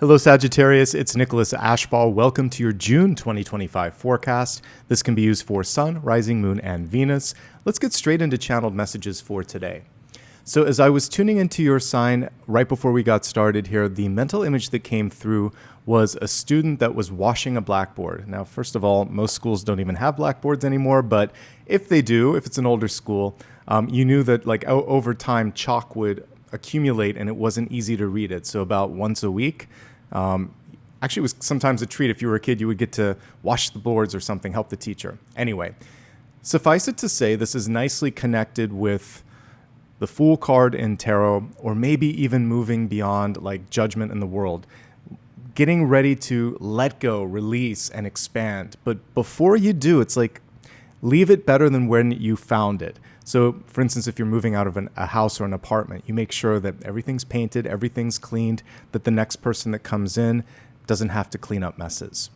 Hello, Sagittarius. It's Nicholas Ashbaugh. Welcome to your June 2025 forecast. This can be used for Sun, Rising Moon, and Venus. Let's get straight into channeled messages for today. So as I was tuning into your sign right before we got started here, the mental image that came through was a student that was washing a blackboard. Now, first of all, most schools don't even have blackboards anymore, but if they do, if it's an older school, you knew that over time chalk would accumulate and it wasn't easy to read it. So about once a week, actually it was sometimes a treat. If you were a kid, you would get to wash the boards or something, help the teacher. Anyway, suffice it to say, this is nicely connected with the Fool card in tarot, or maybe even moving beyond like judgment in the world, getting ready to let go, release, and expand. But before you do, it's like, leave it better than when you found it. So for instance, if you're moving out of a house or an apartment, you make sure that everything's painted, everything's cleaned, that the next person that comes in doesn't have to clean up messes.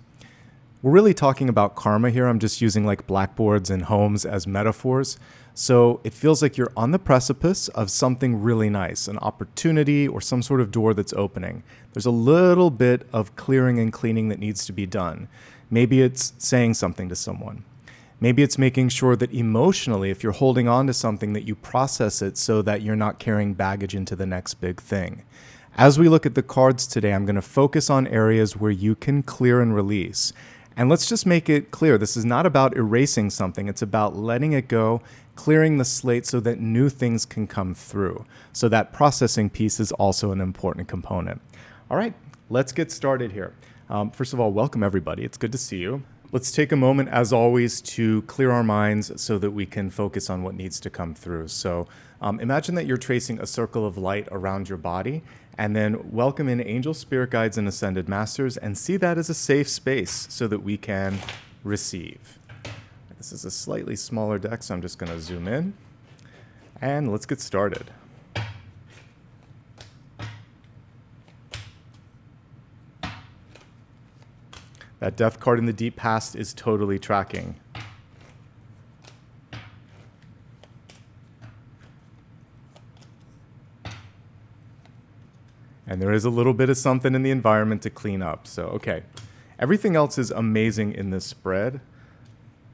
We're really talking about karma here. I'm just using like blackboards and homes as metaphors. So it feels like you're on the precipice of something really nice, an opportunity or some sort of door that's opening. There's a little bit of clearing and cleaning that needs to be done. Maybe it's saying something to someone. Maybe it's making sure that emotionally, if you're holding on to something, that you process it so that you're not carrying baggage into the next big thing. As we look at the cards today, I'm going to focus on areas where you can clear and release. And let's just make it clear, this is not about erasing something. It's about letting it go, clearing the slate so that new things can come through. So that processing piece is also an important component. All right, let's get started here. First of all, welcome everybody. It's good to see you. Let's take a moment, as always, to clear our minds so that we can focus on what needs to come through. So imagine that you're tracing a circle of light around your body, and then welcome in angel, spirit guides, and ascended masters, and see that as a safe space so that we can receive. This is a slightly smaller deck, so I'm just going to zoom in, and let's get started. That death card in the deep past is totally tracking. And there is a little bit of something in the environment to clean up. So, okay. Everything else is amazing in this spread.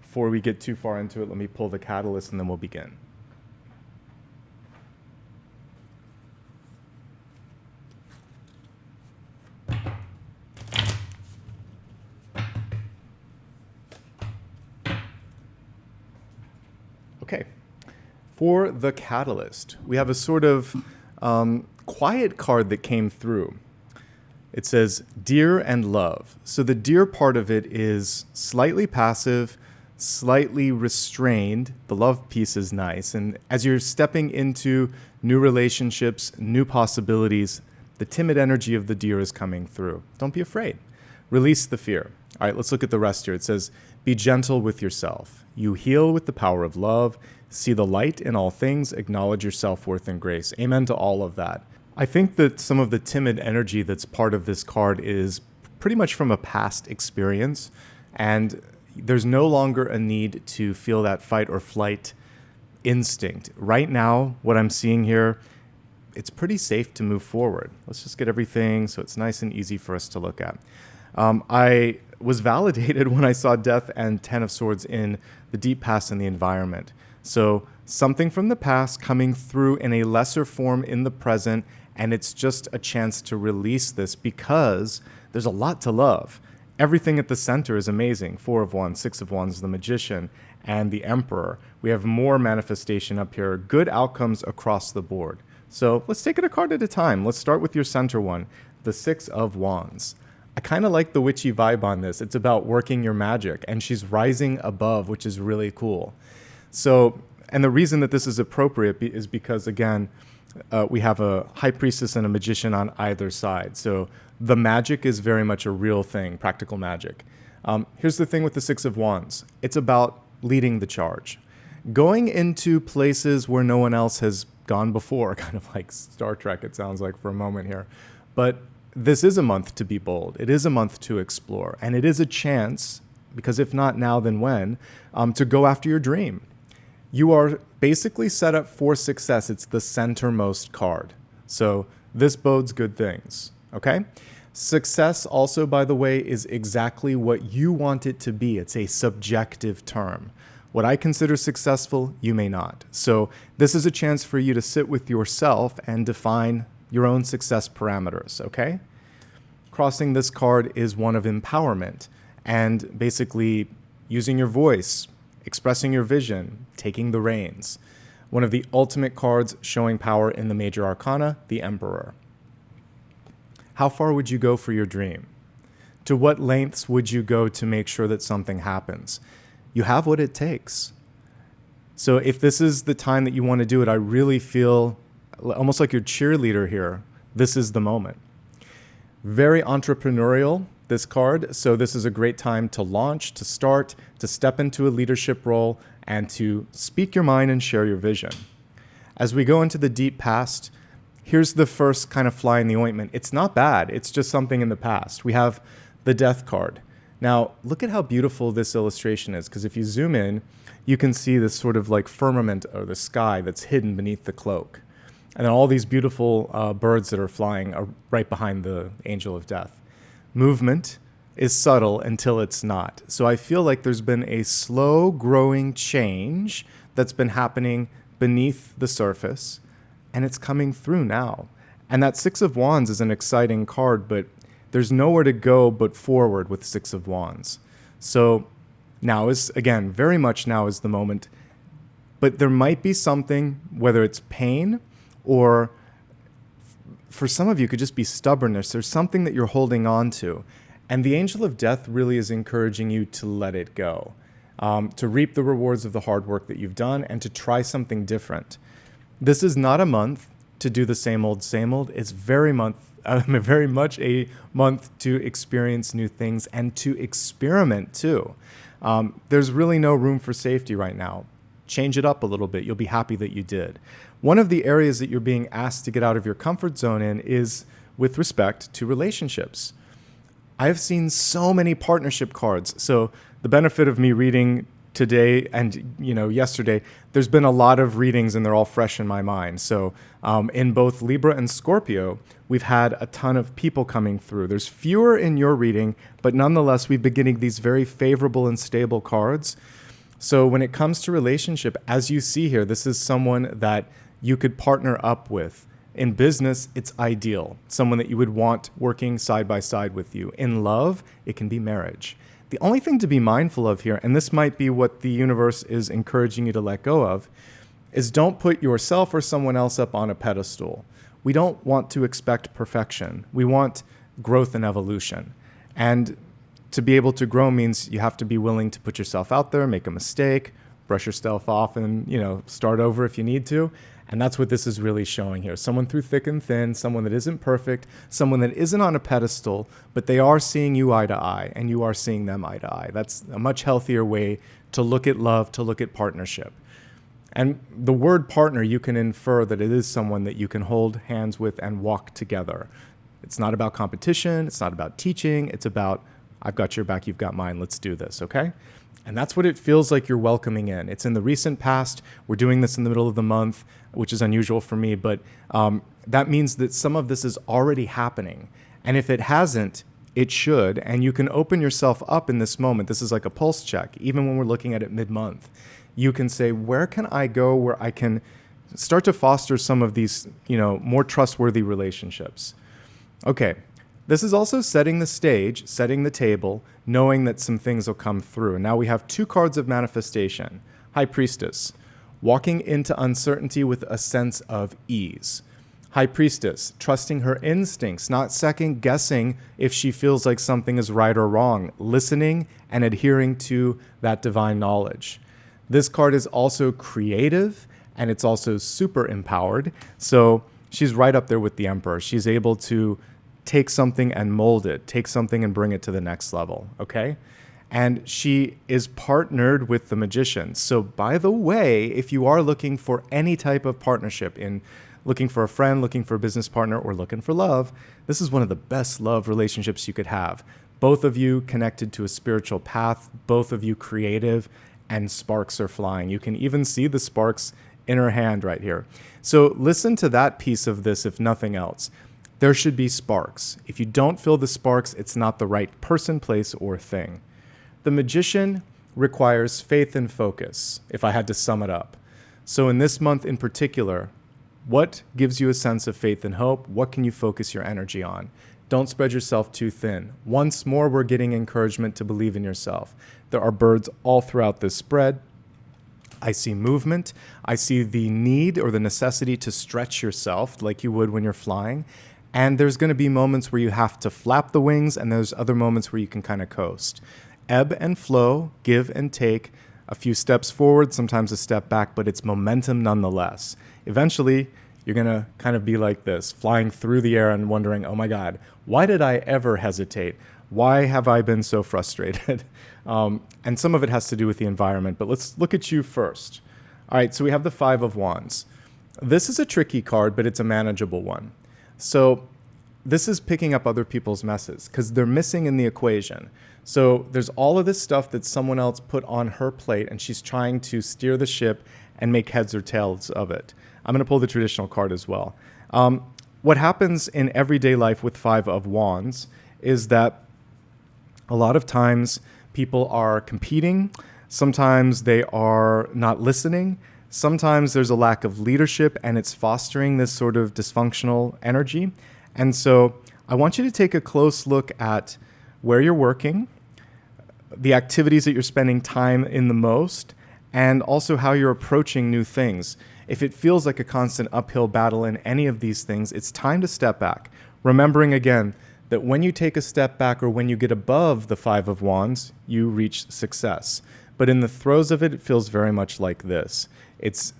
Before we get too far into it, let me pull the catalyst and then we'll begin. Okay, for the catalyst, we have a sort of quiet card that came through. It says dear and love. So the dear part of it is slightly passive, slightly restrained. The love piece is nice. And as you're stepping into new relationships, new possibilities, the timid energy of the deer is coming through. Don't be afraid. Release the fear. All right, let's look at the rest here. It says, be gentle with yourself. You heal with the power of love. See the light in all things. Acknowledge your self-worth and grace. Amen to all of that. I think that some of the timid energy that's part of this card is pretty much from a past experience. And there's no longer a need to feel that fight or flight instinct. Right now, what I'm seeing here, it's pretty safe to move forward. Let's just get everything so it's nice and easy for us to look at. I was validated when I saw Death and Ten of Swords in the deep past and the environment. So something from the past coming through in a lesser form in the present, and it's just a chance to release this because there's a lot to love. Everything at the center is amazing. Four of Wands, Six of Wands, the Magician, and the Emperor. We have more manifestation up here. Good outcomes across the board. So let's take it a card at a time. Let's start with your center one, the Six of Wands. I kind of like the witchy vibe on this. It's about working your magic, and she's rising above, which is really cool. So, and the reason that this is appropriate is because, again, we have a high priestess and a magician on either side. So the magic is very much a real thing, practical magic. Here's the thing with the Six of Wands. It's about leading the charge. Going into places where no one else has gone before, kind of like Star Trek, it sounds like for a moment here. But this is a month to be bold. It is a month to explore. And it is a chance, because if not now, then when, to go after your dream. You are basically set up for success. It's the centermost card. So this bodes good things, okay? Success also, by the way, is exactly what you want it to be. It's a subjective term. What I consider successful, you may not. So this is a chance for you to sit with yourself and define your own success parameters, okay? Crossing this card is one of empowerment and basically using your voice, expressing your vision, taking the reins. One of the ultimate cards showing power in the major arcana, the Emperor. How far would you go for your dream? To what lengths would you go to make sure that something happens? You have what it takes. So if this is the time that you want to do it, I really feel almost like your cheerleader here. This is the moment. Very entrepreneurial, this card. So this is a great time to launch, to start, to step into a leadership role, and to speak your mind and share your vision. As we go into the deep past, here's the first kind of fly in the ointment. It's not bad. It's just something in the past. We have the Death card. Now, look at how beautiful this illustration is, because if you zoom in, you can see this sort of like firmament or the sky that's hidden beneath the cloak. And then all these beautiful birds that are flying are right behind the Angel of Death. Movement is subtle until it's not. So I feel like there's been a slow growing change that's been happening beneath the surface, and it's coming through now. And that Six of Wands is an exciting card, but there's nowhere to go but forward with Six of Wands. So now is, again, very much now is the moment. But there might be something, whether it's pain or for some of you, it could just be stubbornness. There's something that you're holding on to. And the Angel of Death really is encouraging you to let it go, to reap the rewards of the hard work that you've done and to try something different. This is not a month to do the same old, same old. It's very much a month to experience new things and to experiment too. There's really no room for safety right now. Change it up a little bit. You'll be happy that you did. One of the areas that you're being asked to get out of your comfort zone in is with respect to relationships. I have seen so many partnership cards. So the benefit of me reading today and yesterday, there's been a lot of readings and they're all fresh in my mind. So in both Libra and Scorpio, we've had a ton of people coming through. There's fewer in your reading, but nonetheless, we've been getting these very favorable and stable cards. So when it comes to relationship, as you see here, this is someone that you could partner up with. In business, it's ideal. Someone that you would want working side by side with you. In love, it can be marriage. The only thing to be mindful of here, and this might be what the universe is encouraging you to let go of, is don't put yourself or someone else up on a pedestal. We don't want to expect perfection. We want growth and evolution. And to be able to grow means you have to be willing to put yourself out there, make a mistake, brush yourself off and, start over if you need to. And that's what this is really showing here. Someone through thick and thin, someone that isn't perfect, someone that isn't on a pedestal, but they are seeing you eye to eye and you are seeing them eye to eye. That's a much healthier way to look at love, to look at partnership. And the word partner, you can infer that it is someone that you can hold hands with and walk together. It's not about competition. It's not about teaching. It's about, I've got your back, you've got mine. Let's do this, okay? And that's what it feels like you're welcoming in. It's in the recent past. We're doing this in the middle of the month, which is unusual for me, but that means that some of this is already happening. And if it hasn't, it should. And you can open yourself up in this moment. This is like a pulse check. Even when we're looking at it mid-month, you can say, where can I go where I can start to foster some of these, more trustworthy relationships? Okay. This is also setting the stage, setting the table, knowing that some things will come through. And now we have two cards of manifestation. High Priestess, walking into uncertainty with a sense of ease. High Priestess, trusting her instincts, not second guessing if she feels like something is right or wrong, listening and adhering to that divine knowledge. This card is also creative and it's also super empowered. So she's right up there with the Emperor. She's able to take something and mold it, take something and bring it to the next level, okay? And she is partnered with the Magician. So by the way, if you are looking for any type of partnership in looking for a friend, looking for a business partner, or looking for love, this is one of the best love relationships you could have. Both of you connected to a spiritual path, both of you creative, and sparks are flying. You can even see the sparks in her hand right here. So listen to that piece of this, if nothing else. there should be sparks. If you don't feel the sparks, it's not the right person, place, or thing. The Magician requires faith and focus, if I had to sum it up. So in this month in particular, what gives you a sense of faith and hope? What can you focus your energy on? Don't spread yourself too thin. Once more, we're getting encouragement to believe in yourself. There are birds all throughout this spread. I see movement. I see the need or the necessity to stretch yourself like you would when you're flying. And there's going to be moments where you have to flap the wings, and there's other moments where you can kind of coast. Ebb and flow, give and take, a few steps forward, sometimes a step back, but it's momentum nonetheless. Eventually, you're going to kind of be like this, flying through the air and wondering, oh my God, why did I ever hesitate? Why have I been so frustrated? And some of it has to do with the environment, but let's look at you first. All right, so we have the Five of Wands. This is a tricky card, but it's a manageable one. So this is picking up other people's messes because they're missing in the equation. So there's all of this stuff that someone else put on her plate, and she's trying to steer the ship and make heads or tails of it. I'm going to pull the traditional card as well. What happens in everyday life with Five of Wands is that a lot of times people are competing. Sometimes they are not listening. Sometimes there's a lack of leadership, and it's fostering this sort of dysfunctional energy. And so I want you to take a close look at where you're working, the activities that you're spending time in the most, and also how you're approaching new things. If it feels like a constant uphill battle in any of these things, it's time to step back. Remembering again that when you take a step back or when you get above the Five of Wands, you reach success. But in the throes of it, it feels very much like this. It's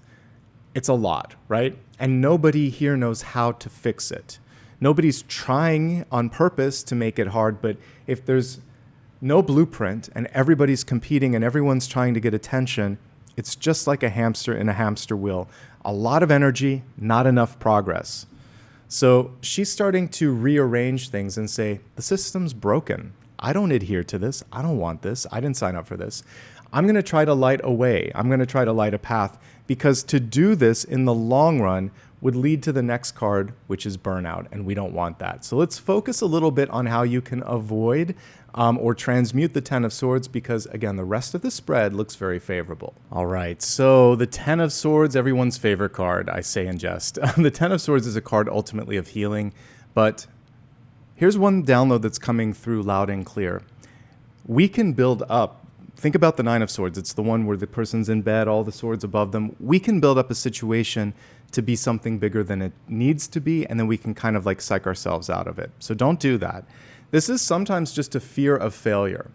a lot, right? And nobody here knows how to fix it. Nobody's trying on purpose to make it hard, but if there's no blueprint and everybody's competing and everyone's trying to get attention, it's just like a hamster in a hamster wheel. A lot of energy, not enough progress. So she's starting to rearrange things and say, the system's broken. I don't adhere to this. I don't want this. I didn't sign up for this. I'm going to try to light a way. I'm going to try to light a path, because to do this in the long run would lead to the next card, which is burnout, and we don't want that. So let's focus a little bit on how you can avoid or transmute the Ten of Swords, because, again, the rest of the spread looks very favorable. All right, so the Ten of Swords, everyone's favorite card, I say in jest. The Ten of Swords is a card ultimately of healing, but here's one download that's coming through loud and clear. We can build up. Think about the Nine of Swords. It's the one where the person's in bed, all the swords above them. We can build up a situation to be something bigger than it needs to be, and then we can kind of like psych ourselves out of it. So don't do that. This is sometimes just a fear of failure.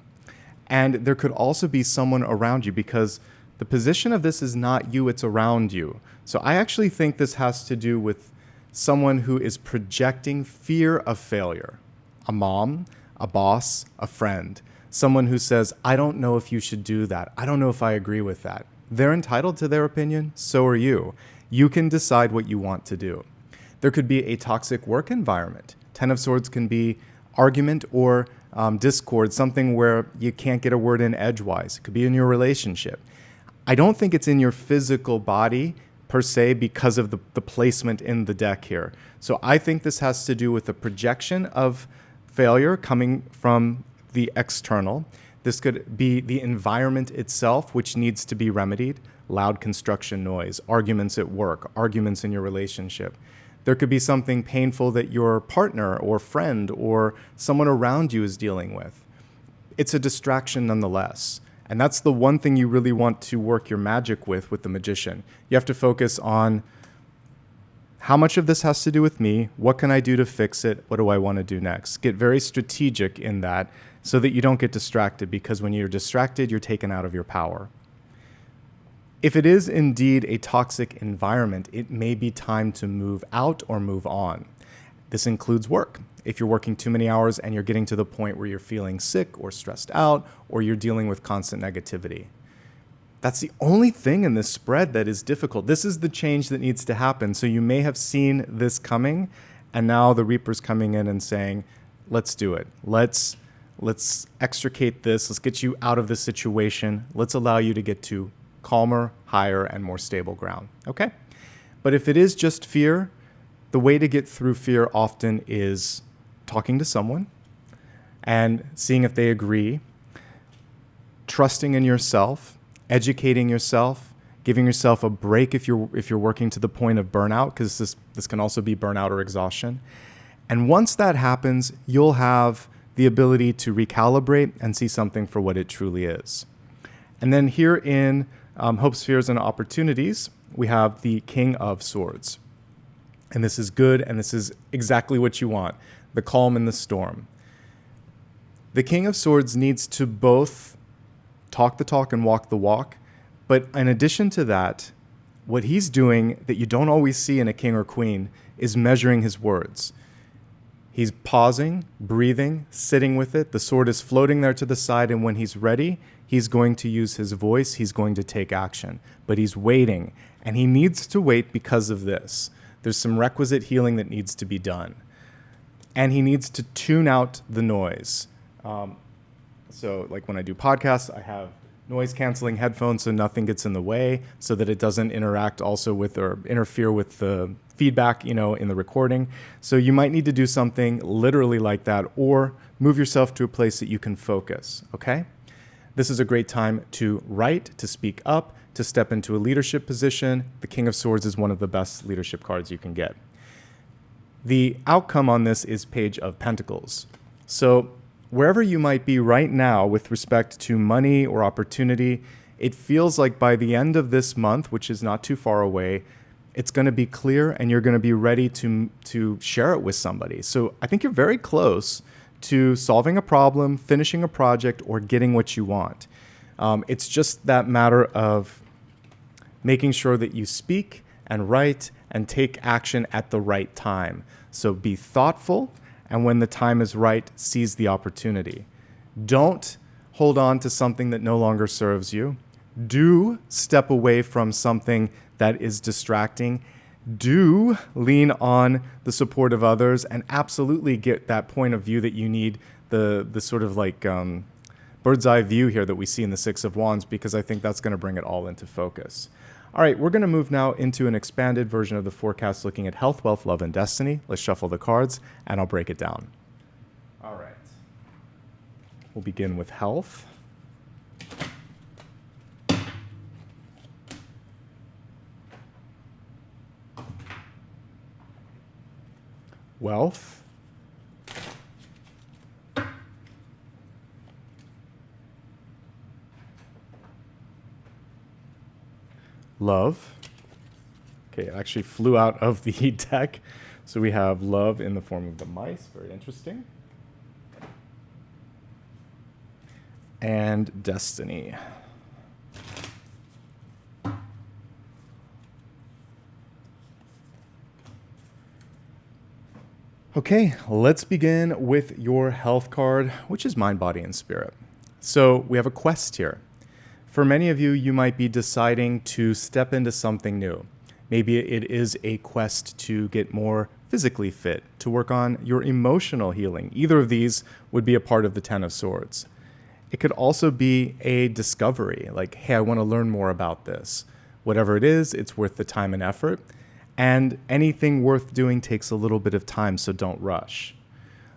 And there could also be someone around you, because the position of this is not you, it's around you. So I actually think this has to do with someone who is projecting fear of failure. A mom, a boss, a friend. Someone who says, I don't know if you should do that. I don't know if I agree with that. They're entitled to their opinion. So are you. You can decide what you want to do. There could be a toxic work environment. Ten of Swords can be argument or discord, something where you can't get a word in edgewise. It could be in your relationship. I don't think it's in your physical body per se because of the placement in the deck here. So I think this has to do with the projection of failure coming from the external. This could be the environment itself, which needs to be remedied. Loud construction noise, arguments at work, arguments in your relationship. There could be something painful that your partner or friend or someone around you is dealing with. It's a distraction nonetheless. And that's the one thing you really want to work your magic with the Magician. You have to focus on how much of this has to do with me? What can I do to fix it? What do I want to do next? Get very strategic in that so that you don't get distracted, because when you're distracted, you're taken out of your power. If it is indeed a toxic environment, it may be time to move out or move on. This includes work. If you're working too many hours and you're getting to the point where you're feeling sick or stressed out, or you're dealing with constant negativity. That's the only thing in this spread that is difficult. This is the change that needs to happen. So you may have seen this coming, and now the Reaper's coming in and saying, let's do it. Let's extricate this. Let's get you out of this situation. Let's allow you to get to calmer, higher, and more stable ground. Okay? But if it is just fear, the way to get through fear often is talking to someone and seeing if they agree, trusting in yourself, educating yourself, giving yourself a break if you're working to the point of burnout, because this can also be burnout or exhaustion. And once that happens, you'll have the ability to recalibrate and see something for what it truly is. And then here in Hopes, Fears, and Opportunities, we have the King of Swords. And this is good, and this is exactly what you want, the calm in the storm. The King of Swords needs to both talk the talk and walk the walk. But in addition to that, what he's doing that you don't always see in a king or queen is measuring his words. He's pausing, breathing, sitting with it. The sword is floating there to the side, and when he's ready, he's going to use his voice. He's going to take action. But he's waiting, and he needs to wait because of this. There's some requisite healing that needs to be done. And he needs to tune out the noise. So like when I do podcasts, I have noise canceling headphones so nothing gets in the way, so that it doesn't interact also with or interfere with the feedback, in the recording. So you might need to do something literally like that, or move yourself to a place that you can focus, okay? This is a great time to write, to speak up, to step into a leadership position. The King of Swords is one of the best leadership cards you can get. The outcome on this is Page of Pentacles. So wherever you might be right now with respect to money or opportunity, it feels like by the end of this month, which is not too far away, it's going to be clear and you're going to be ready to share it with somebody. So I think you're very close to solving a problem, finishing a project, or getting what you want. It's just that matter of making sure that you speak and write and take action at the right time. So be thoughtful, and when the time is right, seize the opportunity. Don't hold on to something that no longer serves you. Do step away from something that is distracting. Do lean on the support of others, and absolutely get that point of view that you need, the sort of like bird's eye view here that we see in the Six of Wands, because I think that's going to bring it all into focus. All right, we're going to move now into an expanded version of the forecast looking at health, wealth, love, and destiny. Let's shuffle the cards, and I'll break it down. All right. We'll begin with health. Wealth. Love. Okay, it actually flew out of the deck. So we have love in the form of the mice. Very interesting. And destiny. Okay, let's begin with your health card, which is mind, body, and spirit. So we have a quest here. For many of you, you might be deciding to step into something new. Maybe it is a quest to get more physically fit, to work on your emotional healing. Either of these would be a part of the Ten of Swords. It could also be a discovery, like, hey, I want to learn more about this. Whatever it is, it's worth the time and effort. And anything worth doing takes a little bit of time, so don't rush.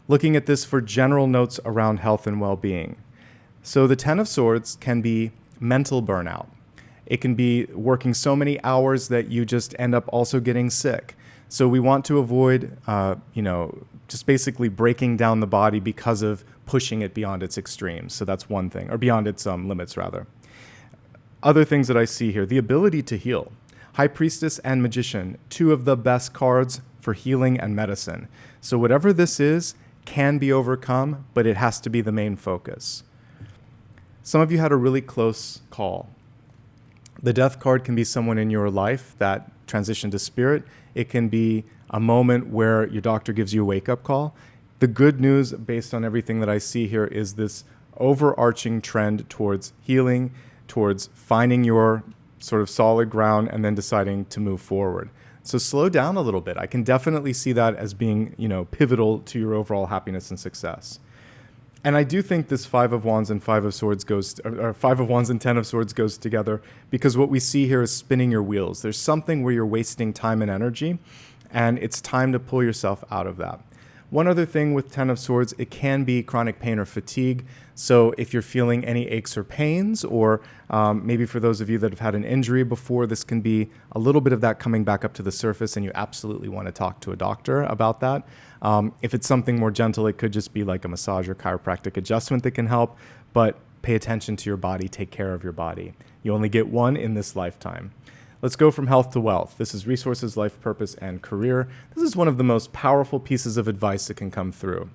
Looking at this for general notes around health and well-being. So the Ten of Swords can be mental burnout. It can be working so many hours that you just end up also getting sick. So we want to avoid, just basically breaking down the body because of pushing it beyond its extremes. So that's one thing, or beyond its limits, rather. Other things that I see here, the ability to heal. High Priestess and Magician, two of the best cards for healing and medicine. So whatever this is can be overcome, but it has to be the main focus. Some of you had a really close call. The Death card can be someone in your life that transitioned to spirit. It can be a moment where your doctor gives you a wake-up call. The good news, based on everything that I see here, is this overarching trend towards healing, towards finding your sort of solid ground and then deciding to move forward. So slow down a little bit. I can definitely see that as being, pivotal to your overall happiness and success. And I do think this Five of Wands and Five of Swords or Five of Wands and Ten of Swords goes together, because what we see here is spinning your wheels. There's something where you're wasting time and energy, and it's time to pull yourself out of that. One other thing with Ten of Swords, it can be chronic pain or fatigue. So if you're feeling any aches or pains, or maybe for those of you that have had an injury before, this can be a little bit of that coming back up to the surface, and you absolutely want to talk to a doctor about that. If it's something more gentle, it could just be like a massage or chiropractic adjustment that can help, but pay attention to your body, take care of your body. You only get one in this lifetime. Let's go from health to wealth. This is resources, life purpose, and career. This is one of the most powerful pieces of advice that can come through.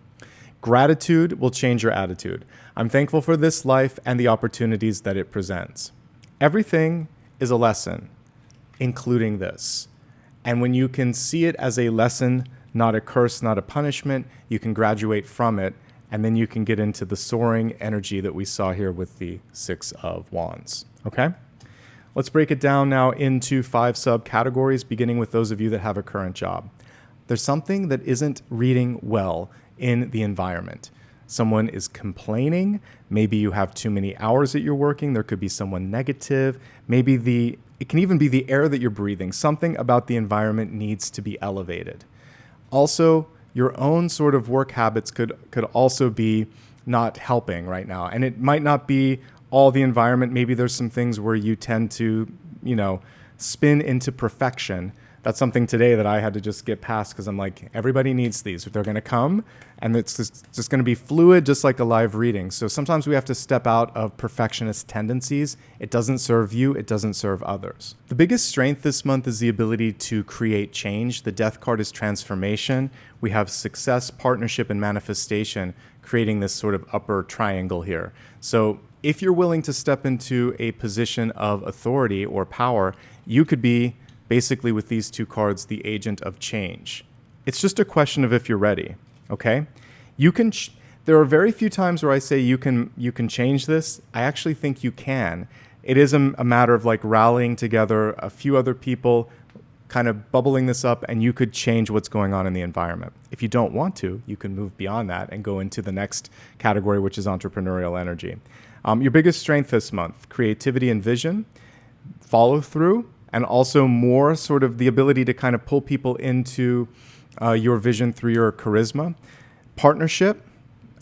Gratitude will change your attitude. I'm thankful for this life and the opportunities that it presents. Everything is a lesson, including this. And when you can see it as a lesson, not a curse, not a punishment, you can graduate from it, and then you can get into the soaring energy that we saw here with the Six of Wands. Okay? Let's break it down now into 5 subcategories, beginning with those of you that have a current job. There's something that isn't reading well in the environment. Someone is complaining. Maybe you have too many hours that you're working. There could be someone negative. Maybe it can even be the air that you're breathing. Something about the environment needs to be elevated. Also, your own sort of work habits could also be not helping right now. And it might not be all the environment. Maybe there's some things where you tend to, spin into perfection. That's something today that I had to just get past, because I'm like, everybody needs these. They're going to come, and it's just going to be fluid, just like a live reading. So sometimes we have to step out of perfectionist tendencies. It doesn't serve you. It doesn't serve others. The biggest strength this month is the ability to create change. The Death card is transformation. We have success, partnership, and manifestation, creating this sort of upper triangle here. So if you're willing to step into a position of authority or power, you could be basically, with these 2 cards, the agent of change. It's just a question of if you're ready, okay? There are very few times where I say you can change this. I actually think you can. It is a matter of like rallying together a few other people, kind of bubbling this up, and you could change what's going on in the environment. If you don't want to, you can move beyond that and go into the next category, which is entrepreneurial energy. Your biggest strength this month, creativity and vision, follow through, and also more sort of the ability to kind of pull people into your vision through your charisma. Partnership,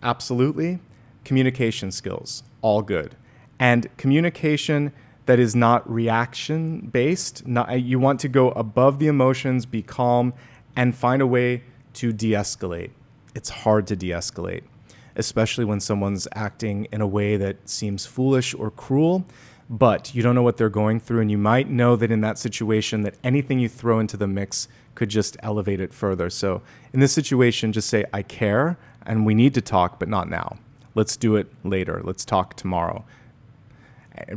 absolutely. Communication skills, all good. And communication that is not reaction-based. You want to go above the emotions, be calm, and find a way to de-escalate. It's hard to de-escalate, especially when someone's acting in a way that seems foolish or cruel, but you don't know what they're going through, and you might know that in that situation that anything you throw into the mix could just elevate it further. So in this situation, just say, I care, and we need to talk, but not now. Let's do it later. Let's talk tomorrow.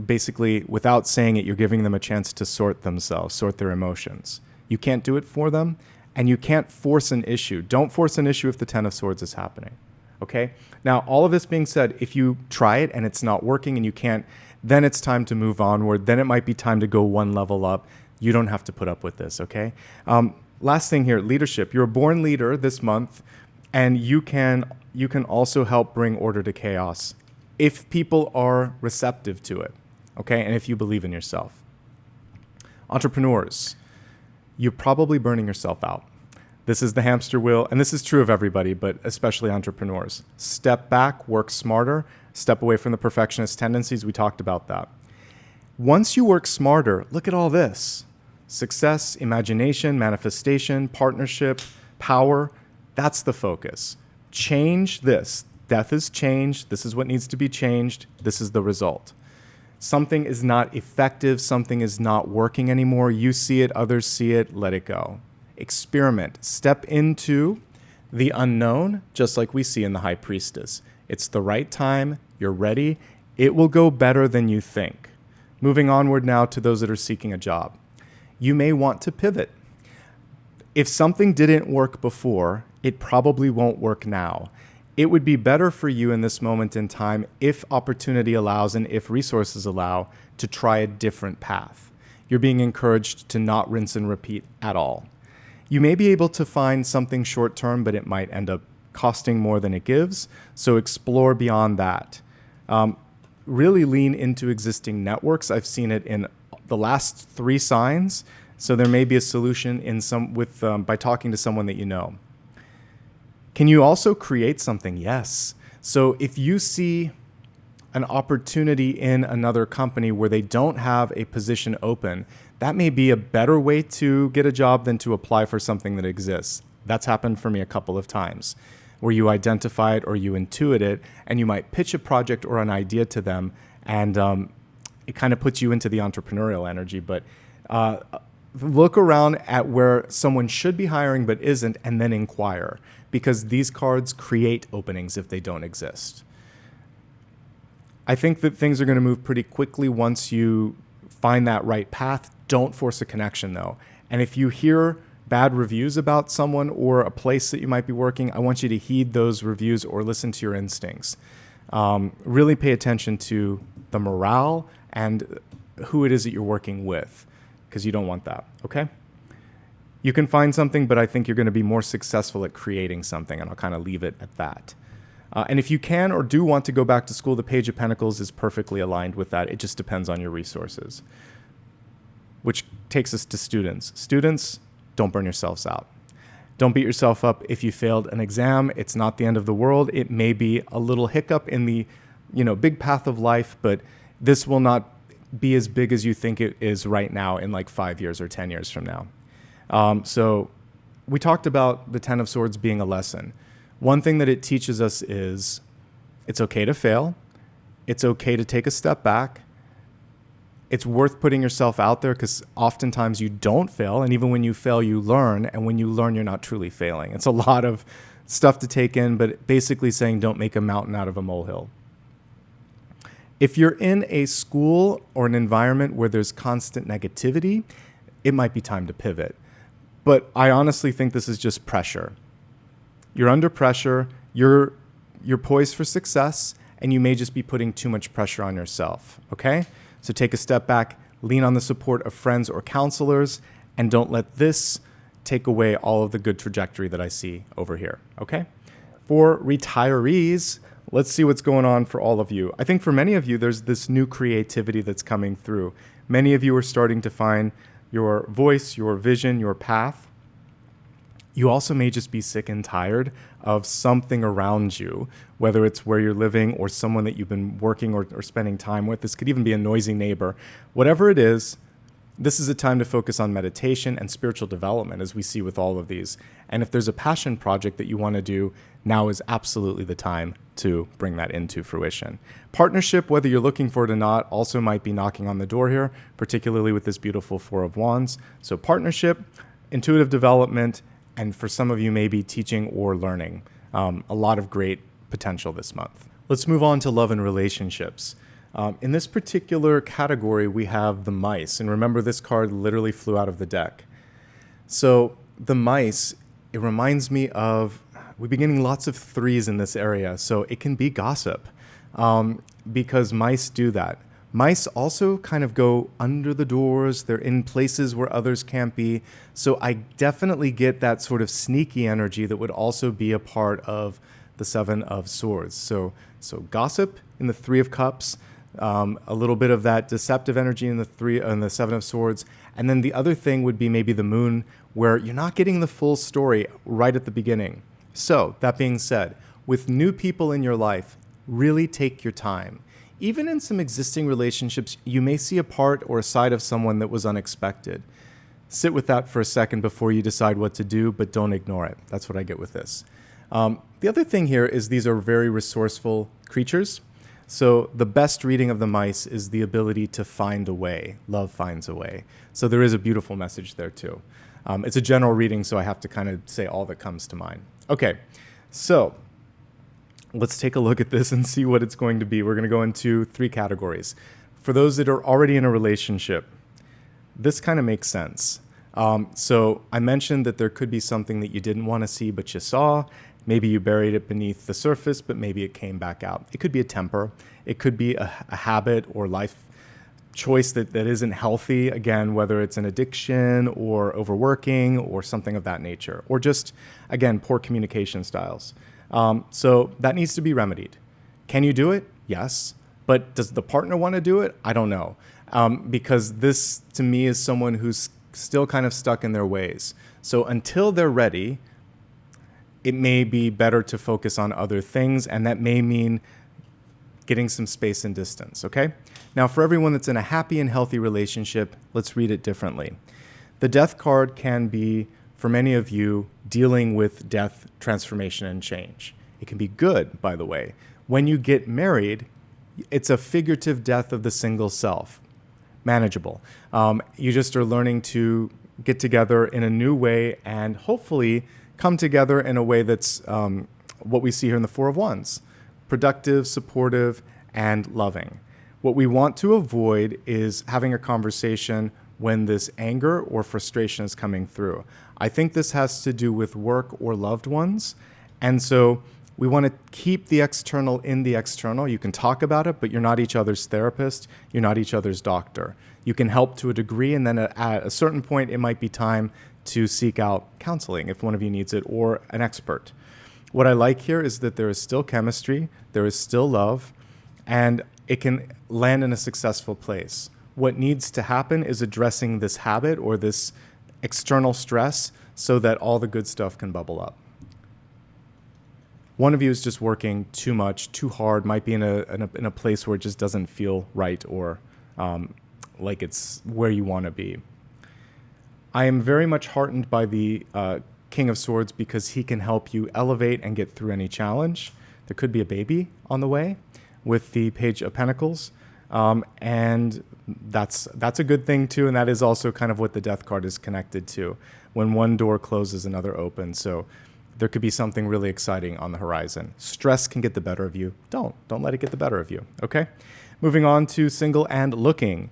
Basically, without saying it, you're giving them a chance to sort their emotions. You can't do it for them, and you can't force an issue. Don't force an issue if the Ten of Swords is happening. Okay? Now, all of this being said, if you try it and it's not working and you can't, then it's time to move onward. Then it might be time to go one level up. You don't have to put up with this, okay? Last thing here, leadership. You're a born leader this month, and you can also help bring order to chaos if people are receptive to it, okay? And if you believe in yourself. Entrepreneurs, you're probably burning yourself out. This is the hamster wheel, and this is true of everybody, but especially entrepreneurs. Step back, work smarter, step away from the perfectionist tendencies. We talked about that. Once you work smarter, look at all this. Success, imagination, manifestation, partnership, power. That's the focus. Change this. Death is change. This is what needs to be changed. This is the result. Something is not effective. Something is not working anymore. You see it, others see it. Let it go. Experiment. Step into the unknown, just like we see in the High Priestess. It's the right time. You're ready. It will go better than you think. Moving onward now to those that are seeking a job. You may want to pivot. If something didn't work before, it probably won't work now. It would be better for you in this moment in time, if opportunity allows and if resources allow, to try a different path. You're being encouraged to not rinse and repeat at all. You may be able to find something short-term, but it might end up costing more than it gives. So explore beyond that. Really lean into existing networks. I've seen it in the last 3 signs. So there may be a solution by talking to someone that you know. Can you also create something? Yes. So if you see an opportunity in another company where they don't have a position open, that may be a better way to get a job than to apply for something that exists. That's happened for me a couple of times, where you identify it or you intuit it, and you might pitch a project or an idea to them, and it kind of puts you into the entrepreneurial energy. But look around at where someone should be hiring but isn't, and then inquire, because these cards create openings if they don't exist. I think that things are going to move pretty quickly once you find that right path. Don't force a connection, though. And if you hear bad reviews about someone or a place that you might be working, I want you to heed those reviews or listen to your instincts. Really pay attention to the morale and who it is that you're working with, because you don't want that, okay? You can find something, but I think you're going to be more successful at creating something, and I'll kind of leave it at that. And if you can or do want to go back to school, the Page of Pentacles is perfectly aligned with that. It just depends on your resources, which takes us to students. Students, don't burn yourselves out. Don't beat yourself up if you failed an exam. It's not the end of the world. It may be a little hiccup in the, big path of life, but this will not be as big as you think it is right now in like 5 years or 10 years from now. So we talked about the Ten of Swords being a lesson. One thing that it teaches us is it's okay to fail. It's okay to take a step back. It's worth putting yourself out there, because oftentimes you don't fail. And even when you fail, you learn. And when you learn, you're not truly failing. It's a lot of stuff to take in, but basically saying don't make a mountain out of a molehill. If you're in a school or an environment where there's constant negativity, it might be time to pivot. But I honestly think this is just pressure. You're under pressure, you're poised for success, and you may just be putting too much pressure on yourself, okay? So take a step back, lean on the support of friends or counselors, and don't let this take away all of the good trajectory that I see over here, okay? For retirees, let's see what's going on for all of you. I think for many of you, there's this new creativity that's coming through. Many of you are starting to find your voice, your vision, your path. You also may just be sick and tired of something around you, whether it's where you're living or someone that you've been working or spending time with. This could even be a noisy neighbor. Whatever it is, this is a time to focus on meditation and spiritual development, as we see with all of these. And if there's a passion project that you want to do, now is absolutely the time to bring that into fruition. Partnership, whether you're looking for it or not, also might be knocking on the door here, particularly with this beautiful Four of Wands. So partnership, intuitive development, and for some of you, maybe teaching or learning. A lot of great potential this month. Let's move on to love and relationships. In this particular category, we have the mice. And remember, this card literally flew out of the deck. So the mice, it reminds me of, we've been getting lots of threes in this area. So it can be gossip, because mice do that. Mice also kind of go under the doors. They're in places where others can't be. So I definitely get that sort of sneaky energy that would also be a part of the Seven of Swords. So gossip in the Three of Cups, a little bit of that deceptive energy in the Seven of Swords. And then the other thing would be maybe the Moon, where you're not getting the full story right at the beginning. So that being said, with new people in your life, really take your time. Even in some existing relationships, you may see a part or a side of someone that was unexpected. Sit with that for a second before you decide what to do, but don't ignore it. That's what I get with this. The other thing here is these are very resourceful creatures. So the best reading of the mice is the ability to find a way. Love finds a way. So there is a beautiful message there too. It's a general reading, so I have to kind of say all that comes to mind. Okay, so let's take a look at this and see what it's going to be. We're going to go into three categories. For those that are already in a relationship, this kind of makes sense. So I mentioned that there could be something that you didn't want to see, but you saw. Maybe you buried it beneath the surface, but maybe it came back out. It could be a temper. It could be a habit or life choice that isn't healthy. Again, whether it's an addiction or overworking or something of that nature, or just, again, poor communication styles. So that needs to be remedied. Can you do it? Yes. But does the partner want to do it? I don't know. Because this, to me, is someone who's still kind of stuck in their ways. So until they're ready, it may be better to focus on other things, and that may mean getting some space and distance, okay? Now, for everyone that's in a happy and healthy relationship, let's read it differently. The death card can be, for many of you, dealing with death, transformation, and change. It can be good, by the way. When you get married, it's a figurative death of the single self. Manageable. You just are learning to get together in a new way and hopefully come together in a way that's what we see here in the Four of Wands. Productive, supportive, and loving. What we want to avoid is having a conversation when this anger or frustration is coming through. I think this has to do with work or loved ones. And so we want to keep the external in the external. You can talk about it, but you're not each other's therapist. You're not each other's doctor. You can help to a degree, and then at a certain point, it might be time to seek out counseling if one of you needs it, or an expert. What I like here is that there is still chemistry, there is still love, and it can land in a successful place. What needs to happen is addressing this habit or this external stress so that all the good stuff can bubble up. One of you is just working too much, too hard, might be in a place where it just doesn't feel right or like it's where you want to be. I am very much heartened by the King of Swords because he can help you elevate and get through any challenge. There could be a baby on the way with the Page of Pentacles. And that's a good thing too. And that is also kind of what the Death card is connected to. When one door closes, another opens. So there could be something really exciting on the horizon. Stress can get the better of you. Don't let it get the better of you. Okay. Moving on to single and looking.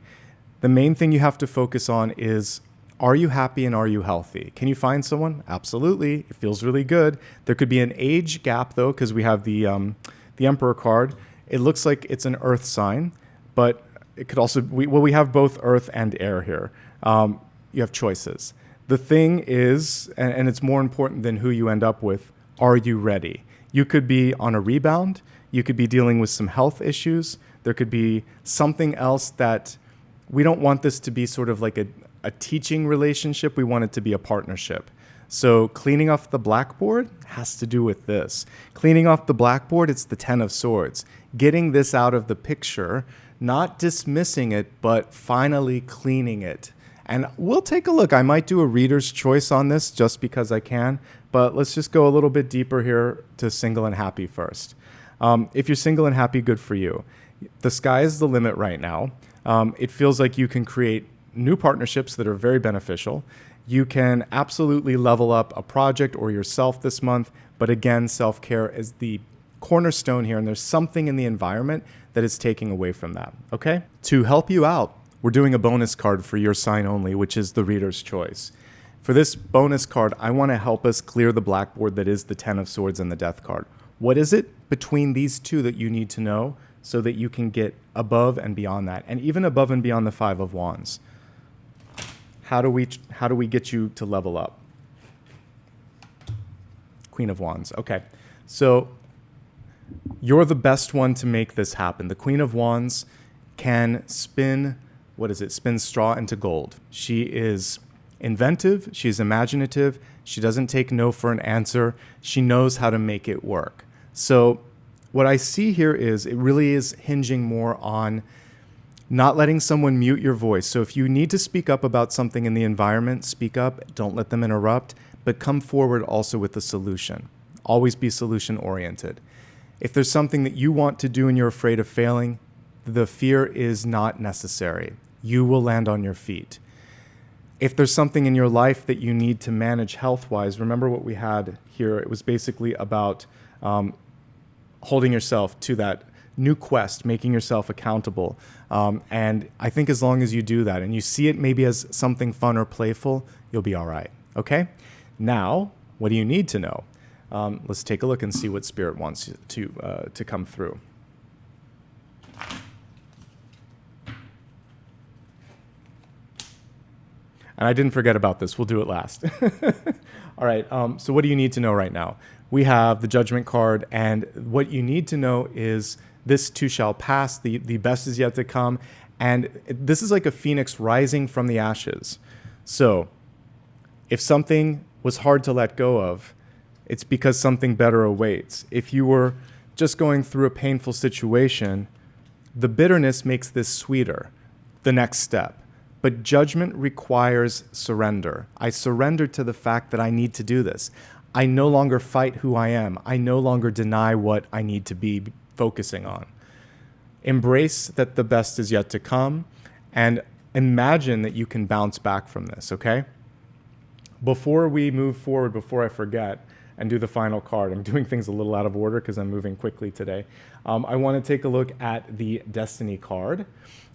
The main thing you have to focus on is, are you happy and are you healthy? Can you find someone? Absolutely. It feels really good. There could be an age gap though, because we have the Emperor card. It looks like it's an earth sign, but it could also, we have both earth and air here. You have choices. The thing is, and it's more important than who you end up with, are you ready? You could be on a rebound. You could be dealing with some health issues. There could be something else that we don't want this to be sort of like a teaching relationship. We want it to be a partnership. So cleaning off the blackboard has to do with this. Cleaning off the blackboard, it's the Ten of Swords. Getting this out of the picture, not dismissing it, but finally cleaning it. And we'll take a look. I might do a reader's choice on this just because I can, but let's just go a little bit deeper here to single and happy first. If you're single and happy, good for you. The sky is the limit right now. It feels like you can create new partnerships that are very beneficial. You can absolutely level up a project or yourself this month, but again, self-care is the cornerstone here, and there's something in the environment that is taking away from that, okay? To help you out, we're doing a bonus card for your sign only, which is the reader's choice. For this bonus card, I want to help us clear the blackboard that is the Ten of Swords and the Death card. What is it between these two that you need to know so that you can get above and beyond that, and even above and beyond the Five of Wands? How do we get you to level up? Queen of Wands. Okay. So you're the best one to make this happen. The Queen of Wands can spin straw into gold. She is inventive. She's imaginative. She doesn't take no for an answer. She knows how to make it work. So what I see here is it really is hinging more on not letting someone mute your voice. So if you need to speak up about something in the environment, speak up. Don't let them interrupt, but come forward also with a solution. Always be solution oriented. If there's something that you want to do and you're afraid of failing, the fear is not necessary. You will land on your feet. If there's something in your life that you need to manage health-wise, remember what we had here. It was basically about holding yourself to that new quest, making yourself accountable. And I think as long as you do that and you see it maybe as something fun or playful, you'll be all right. Okay? Now, what do you need to know? Let's take a look and see what Spirit wants to come through. And I didn't forget about this. We'll do it last. All right. So what do you need to know right now? We have the Judgment card, and what you need to know is this too shall pass. The best is yet to come. And this is like a phoenix rising from the ashes. So if something was hard to let go of, it's because something better awaits. If you were just going through a painful situation, the bitterness makes this sweeter, the next step. But judgment requires surrender. I surrender to the fact that I need to do this. I no longer fight who I am. I no longer deny what I need to be focusing on. Embrace that the best is yet to come, and imagine that you can bounce back from this, okay? Before we move forward, before I forget and do the final card, I'm doing things a little out of order because I'm moving quickly today. I want to take a look at the Destiny card.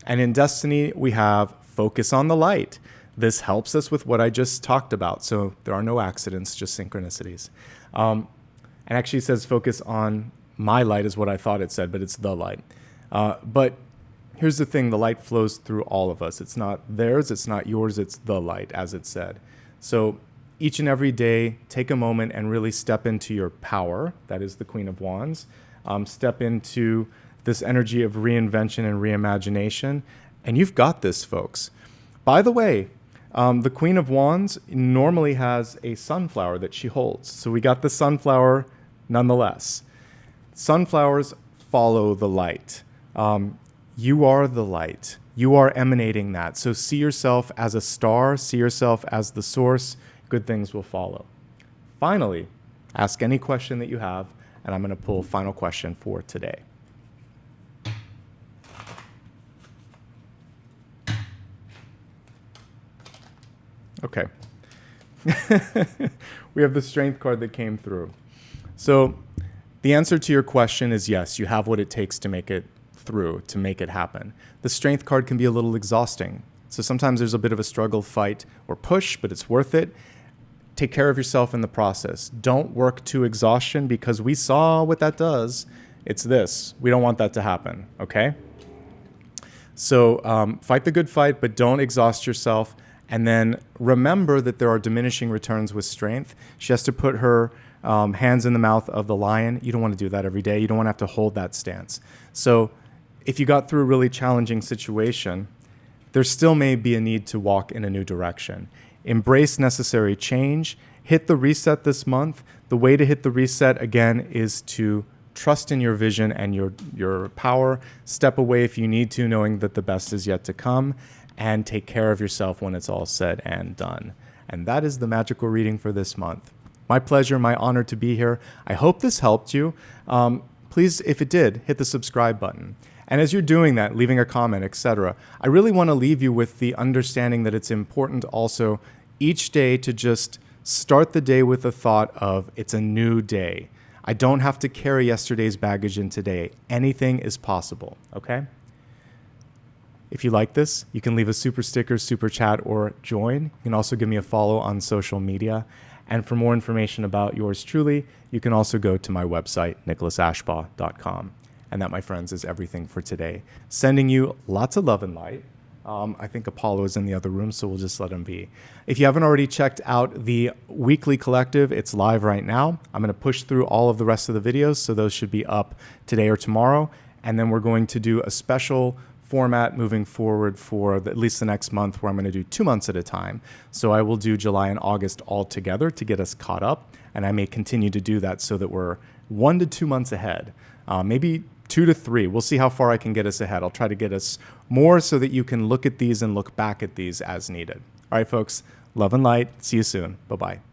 And in Destiny, we have Focus on the Light. This helps us with what I just talked about. So there are no accidents, just synchronicities. And actually it says focus on my light is what I thought it said, but it's the light. But here's the thing, the light flows through all of us. It's not theirs, it's not yours, it's the light, as it said. So each and every day, take a moment and really step into your power. That is the Queen of Wands. Step into this energy of reinvention and reimagination. And you've got this, folks. By the way, the Queen of Wands normally has a sunflower that she holds. So we got the sunflower nonetheless. Sunflowers follow the light. You are the light. You are emanating that. So see yourself as a star. See yourself as the source. Good things will follow. Finally, ask any question that you have, and I'm going to pull final question for today. Okay. We have the Strength card that came through. So the answer to your question is yes, you have what it takes to make it through, to make it happen. The Strength card can be a little exhausting. So sometimes there's a bit of a struggle, fight, or push, but it's worth it. Take care of yourself in the process. Don't work to exhaustion because we saw what that does. It's this. We don't want that to happen, okay? So fight the good fight, but don't exhaust yourself. And then remember that there are diminishing returns with strength. She has to put her hands in the mouth of the lion. You don't want to do that every day. You don't want to have to hold that stance. So if you got through a really challenging situation, there still may be a need to walk in a new direction. Embrace necessary change. Hit the reset this month. The way to hit the reset, again, is to trust in your vision and your power. Step away if you need to, knowing that the best is yet to come. And take care of yourself when it's all said and done. And that is the magical reading for this month. My pleasure, my honor to be here. I hope this helped you. Please, if it did, hit the subscribe button. And as you're doing that, leaving a comment, etc., I really want to leave you with the understanding that it's important also each day to just start the day with the thought of it's a new day. I don't have to carry yesterday's baggage in today. Anything is possible, okay? If you like this, you can leave a super sticker, super chat, or join. You can also give me a follow on social media. And for more information about yours truly, you can also go to my website, nicholasashbaugh.com. And that, my friends, is everything for today. Sending you lots of love and light. I think Apollo is in the other room, so we'll just let him be. If you haven't already checked out the weekly collective, it's live right now. I'm going to push through all of the rest of the videos, so those should be up today or tomorrow. And then we're going to do a special format moving forward for at least the next month, where I'm going to do 2 months at a time. So I will do July and August all together to get us caught up. And I may continue to do that so that we're 1 to 2 months ahead, maybe 2 to 3. We'll see how far I can get us ahead. I'll try to get us more so that you can look at these and look back at these as needed. All right, folks, love and light. See you soon. Bye-bye.